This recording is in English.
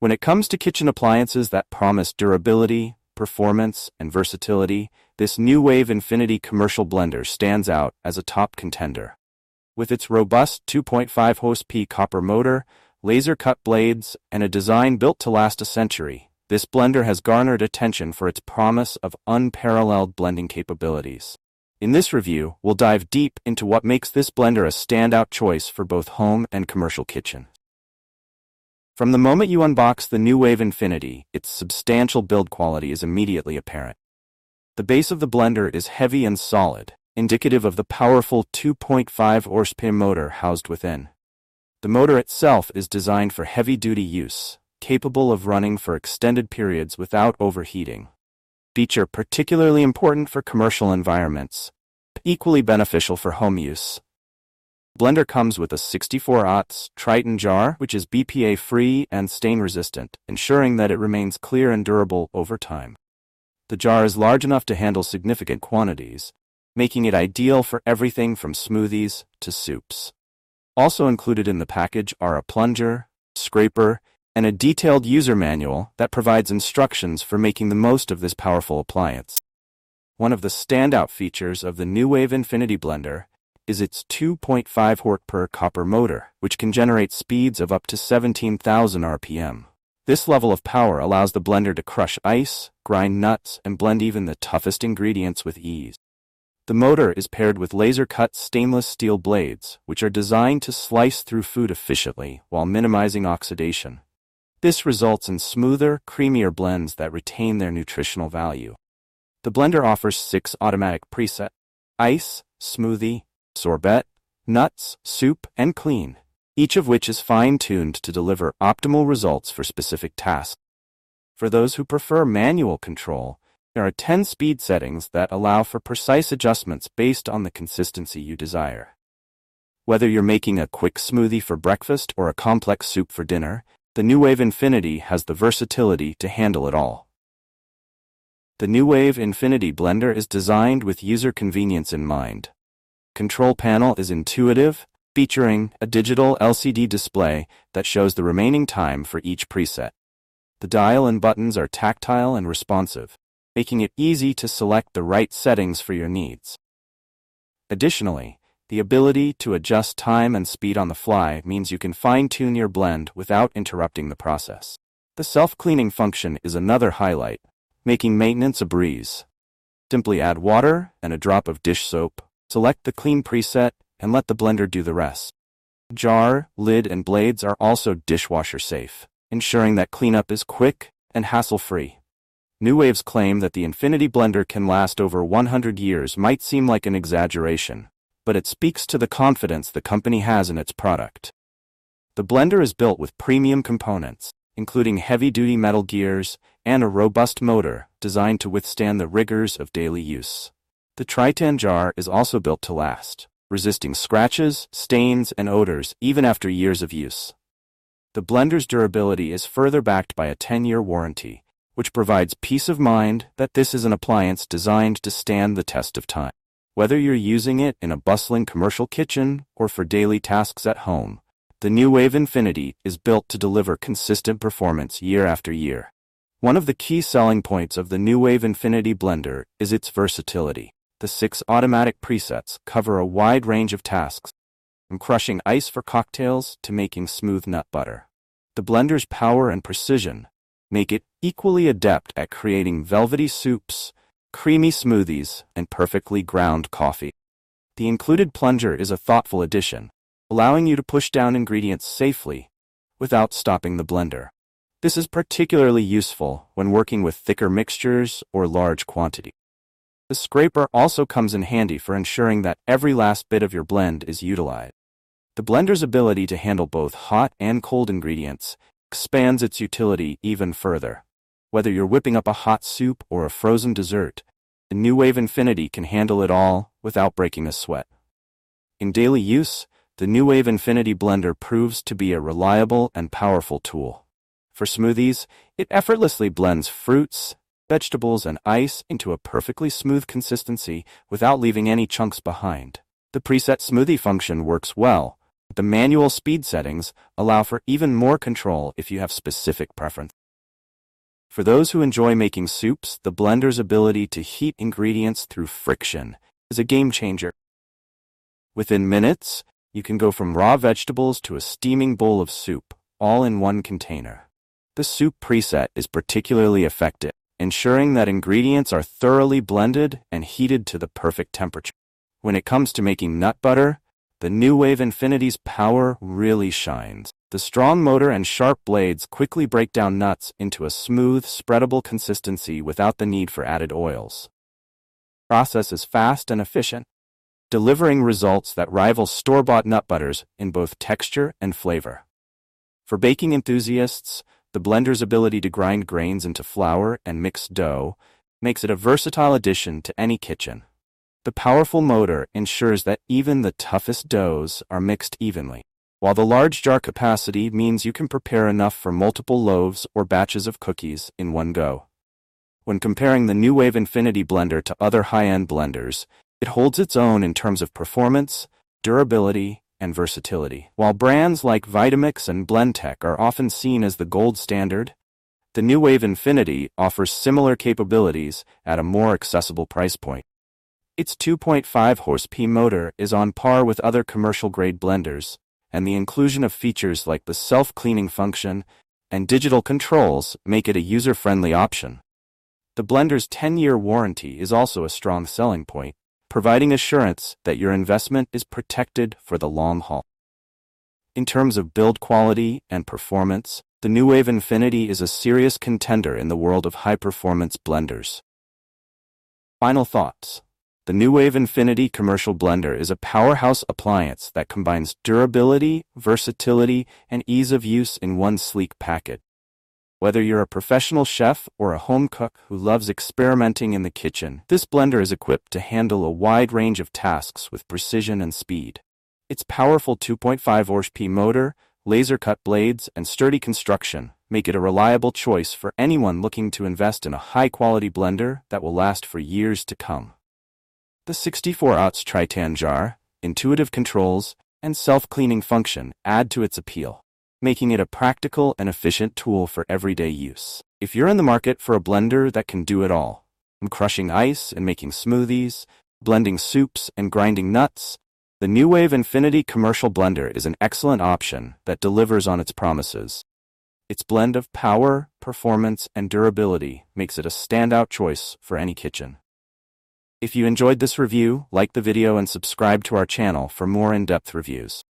When it comes to kitchen appliances that promise durability, performance, and versatility, this NuWave Infinity Commercial Blender stands out as a top contender. With its robust 2.5 horsepower copper motor, laser-cut blades, and a design built to last a century, this blender has garnered attention for its promise of unparalleled blending capabilities. In this review, we'll dive deep into what makes this blender a standout choice for both home and commercial kitchen. From the moment you unbox the NuWave Infinity, its substantial build quality is immediately apparent. The base of the blender is heavy and solid, indicative of the powerful 2.5 horsepower motor housed within. The motor itself is designed for heavy-duty use, capable of running for extended periods without overheating. Feature particularly important for commercial environments, equally beneficial for home use. Blender comes with a 64-aughts Tritan jar, which is BPA-free and stain-resistant, ensuring that it remains clear and durable over time. The jar is large enough to handle significant quantities, making it ideal for everything from smoothies to soups. Also included in the package are a plunger, scraper, and a detailed user manual that provides instructions for making the most of this powerful appliance. One of the standout features of the NuWave Infinity Blender is its 2.5 horsepower copper motor, which can generate speeds of up to 17,000 RPM. This level of power allows the blender to crush ice, grind nuts, and blend even the toughest ingredients with ease. The motor is paired with laser-cut stainless steel blades, which are designed to slice through food efficiently while minimizing oxidation. This results in smoother, creamier blends that retain their nutritional value. The blender offers 6 automatic presets: ice, smoothie, sorbet, nuts, soup, and clean, each of which is fine-tuned to deliver optimal results for specific tasks. For those who prefer manual control, there are 10 speed settings that allow for precise adjustments based on the consistency you desire. Whether you're making a quick smoothie for breakfast or a complex soup for dinner, the NuWave Infinity has the versatility to handle it all. The NuWave Infinity Blender is designed with user convenience in mind. Control panel is intuitive, featuring a digital LCD display that shows the remaining time for each preset. The dial and buttons are tactile and responsive, making it easy to select the right settings for your needs. Additionally, the ability to adjust time and speed on the fly means you can fine-tune your blend without interrupting the process. The self-cleaning function is another highlight, making maintenance a breeze. Simply add water and a drop of dish soap, select the clean preset, and let the blender do the rest. Jar, lid, and blades are also dishwasher safe, ensuring that cleanup is quick and hassle-free. NuWave's claim that the Infinity Blender can last over 100 years might seem like an exaggeration, but it speaks to the confidence the company has in its product. The blender is built with premium components, including heavy-duty metal gears and a robust motor designed to withstand the rigors of daily use. The Tritan jar is also built to last, resisting scratches, stains, and odors even after years of use. The blender's durability is further backed by a 10-year warranty, which provides peace of mind that this is an appliance designed to stand the test of time. Whether you're using it in a bustling commercial kitchen or for daily tasks at home, the NuWave Infinity is built to deliver consistent performance year after year. One of the key selling points of the NuWave Infinity Blender is its versatility. The 6 automatic presets cover a wide range of tasks, from crushing ice for cocktails to making smooth nut butter. The blender's power and precision make it equally adept at creating velvety soups, creamy smoothies, and perfectly ground coffee. The included plunger is a thoughtful addition, allowing you to push down ingredients safely without stopping the blender. This is particularly useful when working with thicker mixtures or large quantities. The scraper also comes in handy for ensuring that every last bit of your blend is utilized. The blender's ability to handle both hot and cold ingredients expands its utility even further. Whether you're whipping up a hot soup or a frozen dessert, the NuWave Infinity can handle it all without breaking a sweat. In daily use, the NuWave Infinity Blender proves to be a reliable and powerful tool. For smoothies, it effortlessly blends fruits, vegetables, and ice into a perfectly smooth consistency without leaving any chunks behind. The preset smoothie function works well, The manual speed settings allow for even more control if you have specific preference. For those who enjoy making soups, the blender's ability to heat ingredients through friction is a game changer. Within minutes, you can go from raw vegetables to a steaming bowl of soup, all in one container. The soup preset is particularly effective, ensuring that ingredients are thoroughly blended and heated to the perfect temperature. When it comes to making nut butter, the NuWave Infinity's power really shines. The strong motor and sharp blades quickly break down nuts into a smooth, spreadable consistency without the need for added oils. The process is fast and efficient, delivering results that rival store-bought nut butters in both texture and flavor. For baking enthusiasts, the blender's ability to grind grains into flour and mix dough makes it a versatile addition to any kitchen. The powerful motor ensures that even the toughest doughs are mixed evenly, while the large jar capacity means you can prepare enough for multiple loaves or batches of cookies in one go. When comparing the NuWave Infinity blender to other high-end blenders, it holds its own in terms of performance, durability, and versatility. While brands like Vitamix and Blendtec are often seen as the gold standard, the NuWave Infinity offers similar capabilities at a more accessible price point. Its 2.5 horsepower motor is on par with other commercial-grade blenders, and the inclusion of features like the self-cleaning function and digital controls make it a user-friendly option. The blender's 10-year warranty is also a strong selling point, providing assurance that your investment is protected for the long haul. In terms of build quality and performance, the NuWave Infinity is a serious contender in the world of high-performance blenders. Final thoughts. The NuWave Infinity Commercial Blender is a powerhouse appliance that combines durability, versatility, and ease of use in one sleek package. Whether you're a professional chef or a home cook who loves experimenting in the kitchen, this blender is equipped to handle a wide range of tasks with precision and speed. Its powerful 2.5 horsepower motor, laser-cut blades, and sturdy construction make it a reliable choice for anyone looking to invest in a high-quality blender that will last for years to come. The 64-ounce Tritan jar, intuitive controls, and self-cleaning function add to its appeal, making it a practical and efficient tool for everyday use. If you're in the market for a blender that can do it all, from crushing ice and making smoothies, blending soups and grinding nuts, the NuWave Infinity Commercial Blender is an excellent option that delivers on its promises. Its blend of power, performance, and durability makes it a standout choice for any kitchen. If you enjoyed this review, like the video and subscribe to our channel for more in-depth reviews.